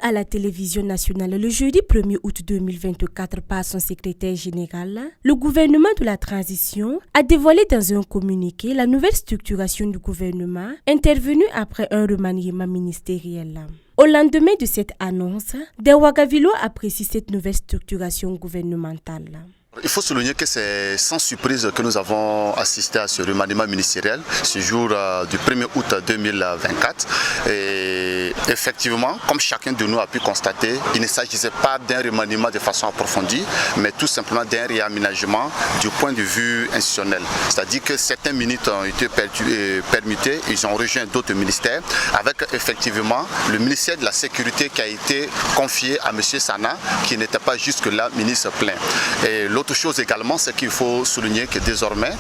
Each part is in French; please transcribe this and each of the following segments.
à la télévision nationale le jeudi 1er août 2024 par son secrétaire général, le gouvernement de la transition a dévoilé dans un communiqué la nouvelle structuration du gouvernement intervenue après un remaniement ministériel. Au lendemain de cette annonce, des Ouagavillois apprécient cette nouvelle structuration gouvernementale. Il faut souligner que c'est sans surprise que nous avons assisté à ce remaniement ministériel ce jour du 1er août 2024. Et effectivement, comme chacun de nous a pu constater, il ne s'agissait pas d'un remaniement de façon approfondie, mais tout simplement d'un réaménagement du point de vue institutionnel. C'est-à-dire que certains ministres ont été permutés, ils ont rejoint d'autres ministères, avec effectivement le ministère de la Sécurité qui a été confié à M. Sana, qui n'était pas jusque-là ministre plein. Et l'autre chose également, c'est qu'il faut souligner que désormais,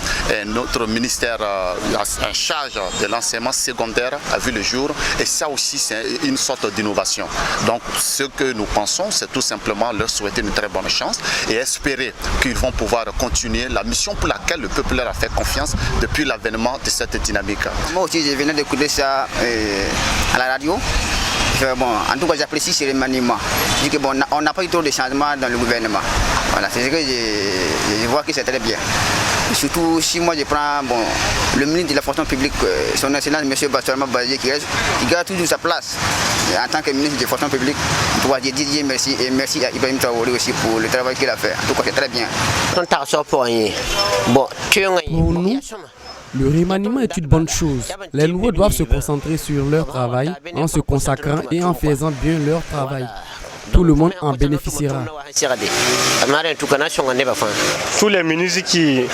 notre ministère en charge de l'enseignement secondaire a vu le jour et ça aussi c'est une sorte d'innovation. Donc ce que nous pensons, c'est tout simplement leur souhaiter une très bonne chance et espérer qu'ils vont pouvoir continuer la mission pour laquelle le peuple leur a fait confiance depuis l'avènement de cette dynamique. Moi aussi je venais d'écouter ça à la radio. Bon, en tout cas, j'apprécie ce remaniement. Je dis que bon, on n'a pas eu trop de changements dans le gouvernement. Voilà, c'est ce que je vois que c'est très bien. Et surtout, si moi je prends le ministre de la fonction publique, son excellence, M. Bassouama Bazé, qui garde toujours sa place. Et en tant que ministre de la fonction publique, je dis merci et merci à Ibrahim Traoré aussi pour le travail qu'il a fait. En tout cas, c'est très bien. Pour nous, le remaniement est une bonne chose. Les nouveaux doivent se concentrer sur leur travail en se consacrant et en faisant bien leur travail. Tout le monde en bénéficiera. Tous les ministres qui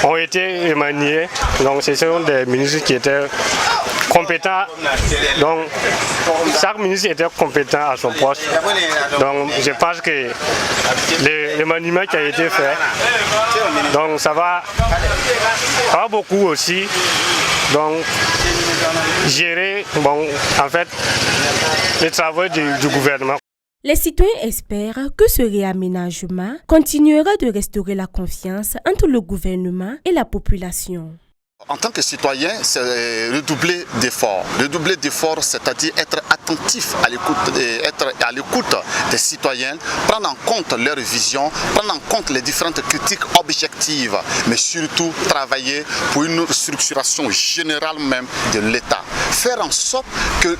ont été remaniés, donc ce sont des ministres qui étaient compétents. Donc chaque ministre était compétent à son poste. Donc je pense que le remaniement qui a été fait, donc ça va beaucoup aussi. Donc gérer en fait le travail du gouvernement. Les citoyens espèrent que ce réaménagement continuera de restaurer la confiance entre le gouvernement et la population. En tant que citoyen, c'est redoubler d'efforts. Redoubler d'efforts, c'est-à-dire être attentif à l'écoute des citoyens, prendre en compte leur vision, prendre en compte les différentes critiques objectives, mais surtout travailler pour une structuration générale même de l'État. Faire en sorte que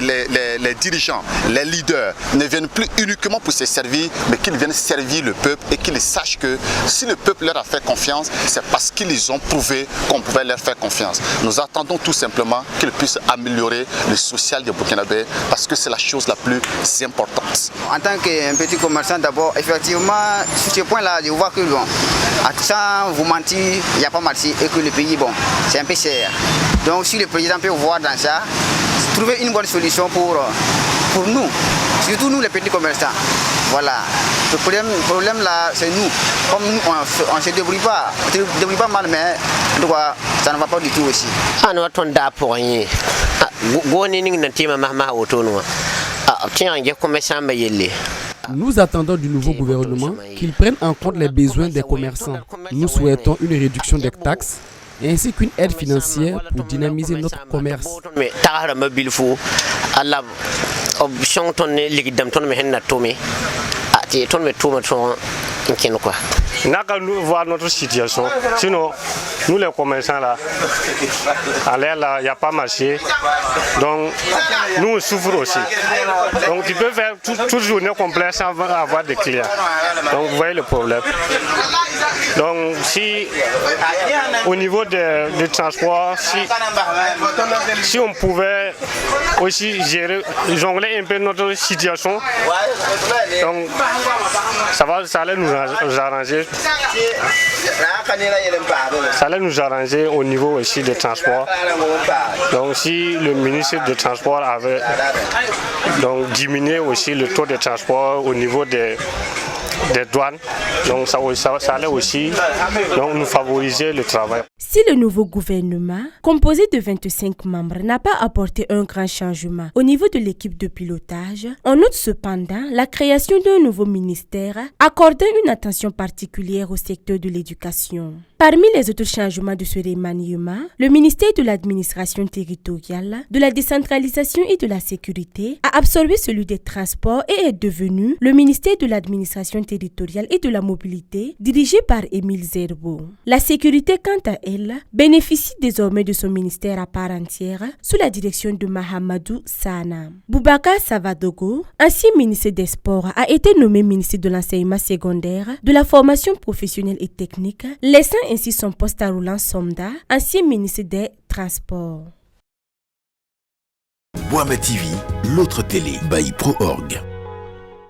les dirigeants, les leaders ne viennent plus uniquement pour se servir, mais qu'ils viennent servir le peuple et qu'ils sachent que si le peuple leur a fait confiance, c'est parce qu'ils ont prouvé qu'on pouvait leur faire confiance. Nous attendons tout simplement qu'ils puissent améliorer le social des Burkinabés parce que c'est la chose la plus importante. En tant qu'un petit commerçant d'abord, effectivement, sur ce point-là, je vois que sans vous mentir, il n'y a pas marché et que le pays, c'est un peu cher. Donc si le président peut voir dans ça, trouver une bonne solution pour nous, surtout nous les petits commerçants. Voilà. Le problème là, c'est nous. Comme nous, on ne se débrouille pas mal, mais en tout cas, ça ne va pas du tout aussi. Nous attendons du nouveau gouvernement qu'il prenne en compte les besoins des commerçants. Nous souhaitons une réduction des taxes ainsi qu'une aide financière pour dynamiser notre commerce. N'a qu'à nous voir notre situation. Sinon, nous les commerçants là, à l'air là, il n'y a pas marché. Donc, nous on souffre aussi. Donc, tu peux faire toute journée complète sans avoir de clients. Donc, vous voyez le problème. Donc, si au niveau du transport, si on pouvait aussi gérer, jongler un peu notre situation, donc ça allait nous arranger. Ça allait nous arranger au niveau aussi des transports. Donc si le ministre des Transports avait diminué aussi le taux de transport au niveau des douanes, donc ça allait aussi nous favoriser le travail. Si le nouveau gouvernement, composé de 25 membres, n'a pas apporté un grand changement au niveau de l'équipe de pilotage, on note cependant la création d'un nouveau ministère accordant une attention particulière au secteur de l'éducation. Parmi les autres changements de ce remaniement, le ministère de l'administration territoriale, de la décentralisation et de la sécurité a absorbé celui des transports et est devenu le ministère de l'administration territoriale et de la mobilité, dirigé par Émile Zerbo. La sécurité, quant à elle, bénéficie désormais de son ministère à part entière sous la direction de Mahamadou Sana. Boubacar Savadogo, ancien ministre des Sports, a été nommé ministre de l'enseignement secondaire, de la formation professionnelle et technique, laissant ainsi son poste à Roland Somda, ancien ministre des Transports. Boama TV, l'autre télé by Pro Org.